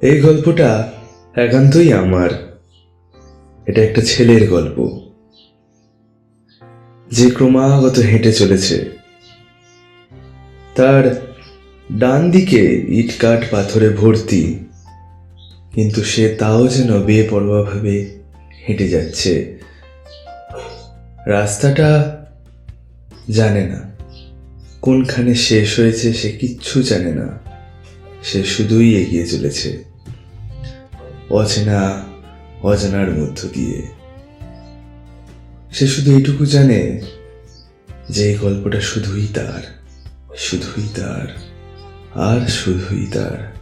এই গল্পটা একান্তই আমার। এটা একটা ছেলের গল্প যে ক্রমাগত হেঁটে চলেছে। তার ডান দিকে ইটকাঠ পাথরে ভর্তি, কিন্তু সে তাও যেন বেপরোয়াভাবে হেঁটে যাচ্ছে। রাস্তাটা জানে না কোনখানে শেষ হয়েছে, সে কিচ্ছু জানে না। সে শুধুই এগিয়ে চলেছে অচেনা অজানার মধ্য দিয়ে। সে শুধু এটুকু জানে যে এই গল্পটা শুধুই তার, শুধুই তার, আর শুধুই তার।